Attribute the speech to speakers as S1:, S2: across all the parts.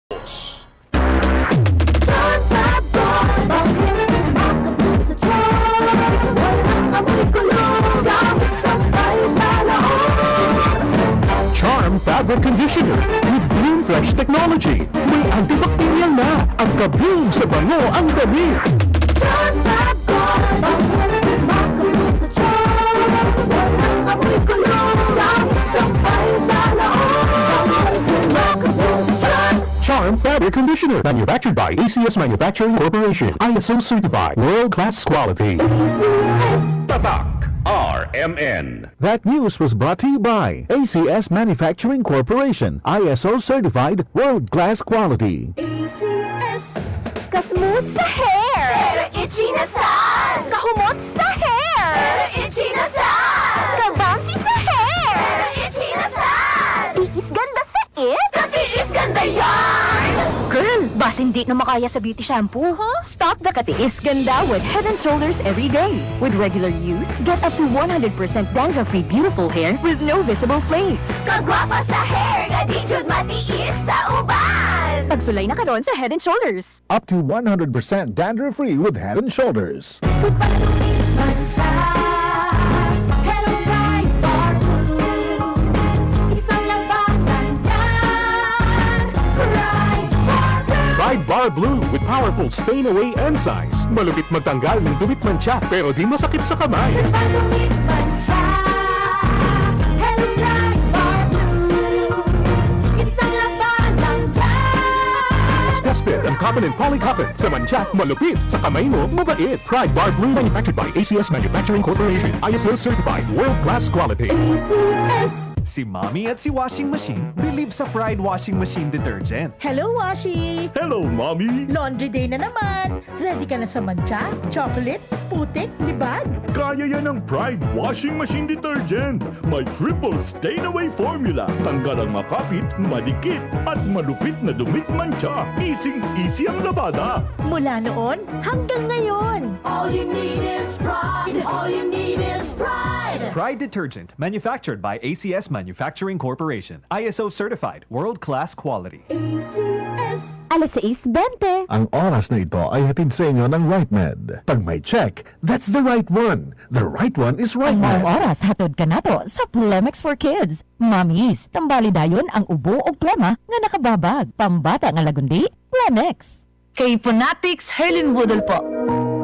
S1: Charm Fabric Conditioner with Bloom Fresh Technology. May antibacterial na at ka-bloom sa bango ang dami. Charm Fabric Conditioner, manufactured by ACS Manufacturing Corporation. ISO certified, world-class quality.
S2: Tatak RMN.
S3: That news was brought to you by ACS Manufacturing Corporation, ISO certified, world-class quality.
S4: ACS. Kasmooth sa hair! Pero itchy na saan? Kahumot sa hair! Pero itchy na saan? Kabouncy sa hair! Pero itchy na saan? Tiis ganda sa it? Kasi is ganda yarn! Girl, bas hindi na makaya sa beauty shampoo, huh? Stop the katiis ganda with Head & Shoulders every day. With regular use, get up to 100% dandruff-free beautiful hair with no visible flakes. Kagwapa sa hair, gadi jud matiis sa uban! Pagsulay na karon sa Head & Shoulders.
S3: Up to 100% dandruff-free with Head & Shoulders.
S1: Pride Bar Blue with powerful stain-away enzymes. Malupit magtanggal ng dumit mancha pero di masakit sa kamay. Tested ang cotton and polycotton. Sa mancha, malupit. Sa kamay mo, mabait. Pride Bar Blue, manufactured by ACS Manufacturing Corporation. ISO certified, world-class quality.
S5: Si Mommy at si Washing Machine believe sa Pride Washing Machine Detergent.
S6: Hello, Washi!
S1: Hello, Mommy!
S6: Laundry day na naman! Ready ka na sa mancha, chocolate, putik, libag?
S7: Kaya yan ang Pride Washing Machine Detergent. May triple stain-away formula. Tanggal ang makapit, madikit, at malupit na dumit mancha. Easy ang labada.
S6: Mula noon hanggang ngayon.
S4: All you need is pride. All you need is pride.
S5: Pride Detergent, manufactured by ACS Manufacturing Corporation. ISO certified, world-class quality.
S4: ACS.
S6: Alas 6:20.
S3: Ang oras na ito ay hatid sa inyo ng RightMed. Pag may check, that's the right one. The right one is
S8: Ang maong
S3: RightMed.
S8: oras hatod ka na to sa Plemex for Kids. Mamis, tambali dayon ang ubo o plema nga nakababag. Pambata nga lagundi, Plemex.
S9: Kay Phonatics Herlin Woodle po.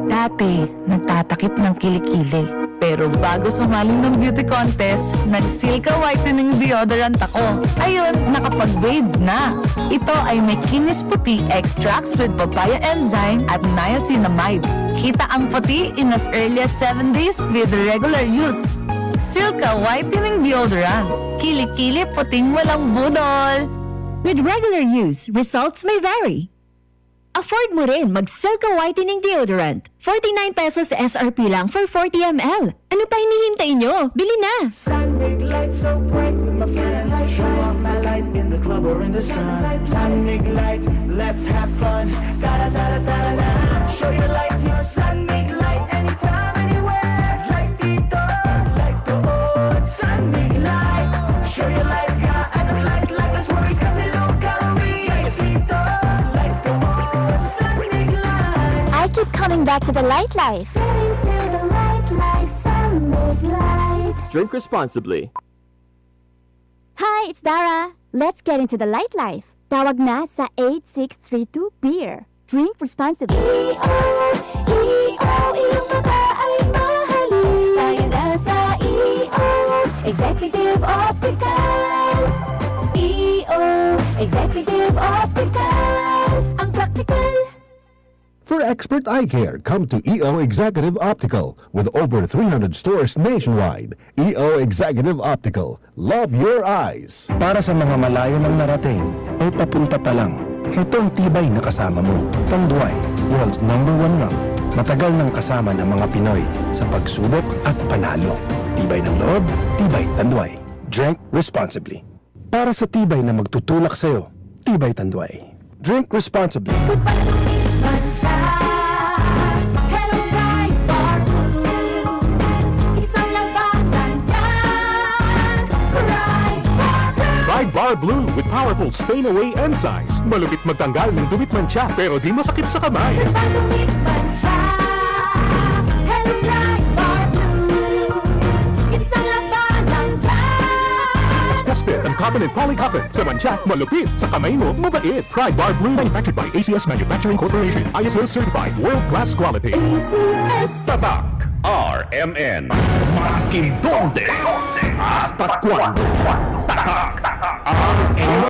S9: Dati, nagtatakip ng kilikili. Pero bago sumali ng beauty contest, nag-Silka Whitening Deodorant ako. Ayun, nakapag-wave na. Ito ay may kinis puti extracts with papaya enzyme at niacinamide. Kita ang puti in as early as 7 days with regular use. Silka Whitening Deodorant. Kilikili puting walang budol.
S8: With regular use, results may vary. Afford mo rin mag-Silka Whitening Deodorant. 49 pesos SRP lang for 40 ml. Ano pa hinihintay nyo? Bili na!
S10: Sunbig light so bright with my friends. Show off my light in the club or in the sun. Sunbig light, let's have fun. Da da da da da da. Show your light, your Sunbig light anytime, anywhere. Like dito, like doon. Sunbig light, show your light, yeah. Anong light, less worries kasi low calories. Dito, like doon. Sunbig light.
S4: I keep coming back to the light life. Getting to the light life, Sunbig light.
S11: Drink responsibly.
S4: Hi, it's Dara. Let's get into the light life. Tawag na sa 8632 Beer. Drink responsibly. Iyong baba ay mahalin. Tayo na sa Executive Optical. Executive Optical. Ang practical.
S3: For expert eye care, come to EO Executive Optical. With over 300 stores nationwide, EO Executive Optical. Love your eyes.
S12: Para sa mga malayo ng narating o papunta pa lang, ito ang tibay na kasama mo. Tanduay, world's #1 rum. Matagal nang kasama ng mga Pinoy sa pagsubok at panalo. Tibay ng loob, tibay Tanduay. Drink responsibly. Para sa tibay na magtutulak sa'yo, tibay Tanduay. Drink responsibly.
S1: Bar Blue with powerful stain-away enzymes. Malupit magtanggal ng dumit mancha pero di masakit sa kamay. Tested ang cotton and polycotton. Sa mancha, malupit. Sa kamay mo, mabait. Try Bar Blue, manufactured by ACS Manufacturing Corporation. ISO certified, world-class quality.
S2: Tatak RMN.
S7: Masking donde, hasta cuando. Tatak RMN.